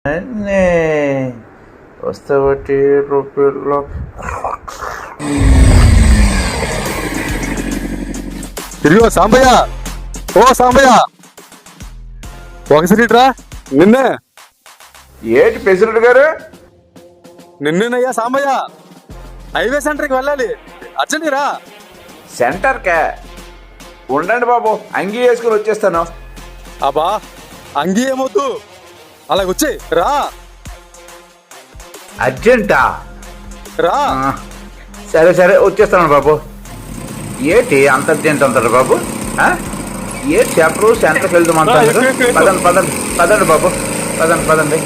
అన్నే వస్తావటి రూపాయల్లో ఇదిగో సాంబయ్య, ఓ సాంబయ్య, ఒకసారి రా. నిన్నే. ఏంటి ప్రెసిడెంట్ గారు? నిన్నేనయ్యా సాంబయ్య, హైవే సెంటర్కి వెళ్ళాలి, అర్జెంట్ రా. సెంటర్కే ఉండండి బాబు, అంగీ వేసుకుని వచ్చేస్తాను. అబ్బా అంగీ ఏమొద్దు, అలాగ వచ్చి రా. అర్జెంటా? రా. సరే సరే వచ్చేస్తాను బాబు. ఏంటి అంత అర్జెంట్ అంటారు బాబు? ఏంటి చెప్పరు, సెంటర్కి వెళ్దాం అంటారు. పదండి పదండి పదండి బాబు, పదండి పదండి.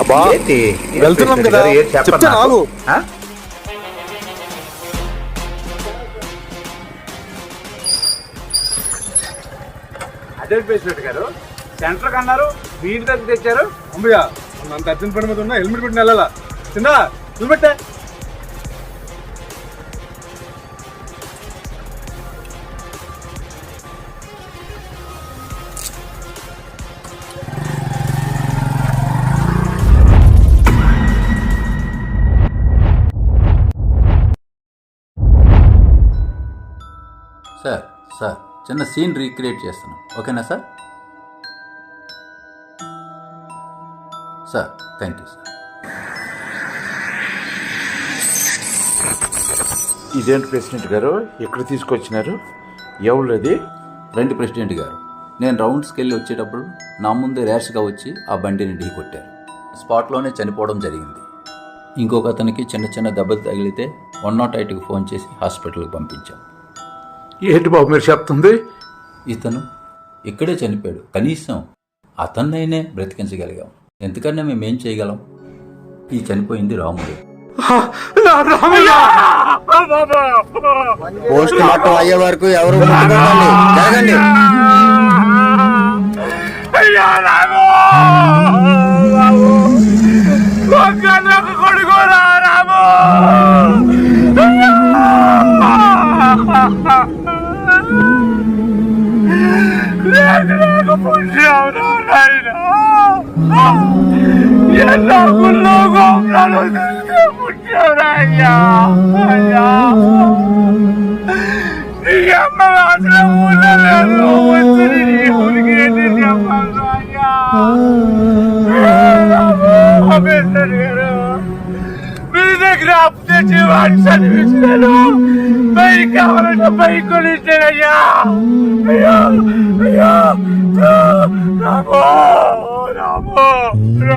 అబ్బా ఏంటి వెళ్తున్నాం కదా, ఏంటి చెప్పండి. అదే ప్రెసిడెంట్ గారు, సెంటర్ కన్నారు, వీటి దగ్గర తెచ్చారు. అంబయ్య అంత అర్జెంట్ పని మీద ఉన్నా హెల్మెట్ పెట్టి వెళ్ళాలా? చిన్న చూపెట్టే. సార్ సార్ చిన్న సీన్ రీక్రియేట్ చేస్తున్నాం, ఓకేనా sir? Sir thank you sir. ఇదేంటి ప్రెసిడెంట్ గారు ఎక్కడ తీసుకొచ్చినారు? ఎవరిది? రండి ప్రెసిడెంట్ గారు, నేను రౌండ్స్కి వెళ్ళి వచ్చేటప్పుడు నా ముందే ర్యాష్గా వచ్చి ఆ బండిని ఢీ కొట్టారు. స్పాట్లోనే చనిపోవడం జరిగింది. ఇంకొక అతనికి చిన్న చిన్న దెబ్బలు తగిలితే 108కి ఫోన్ చేసి హాస్పిటల్కి పంపించాం. ఏంటి బాబు మీరు చెప్తుంది? ఇతను ఇక్కడే చనిపోయాడు, కనీసం అతన్నైనే బ్రతికించగలిగాం. ఎందుకన్నా మేమేం చేయగలం? ఈ చనిపోయింది రాముడు. పోస్ట్ మార్టం అయ్యే వరకు ఎవరు జరగండి. మీ దగ్గర అప్పు తెచ్చి వాడి చదివించాను, బైక్ కావాలంటే బైక్ కొనిచ్చానయ్యా. అయ్యో అయ్యో రామో రామో.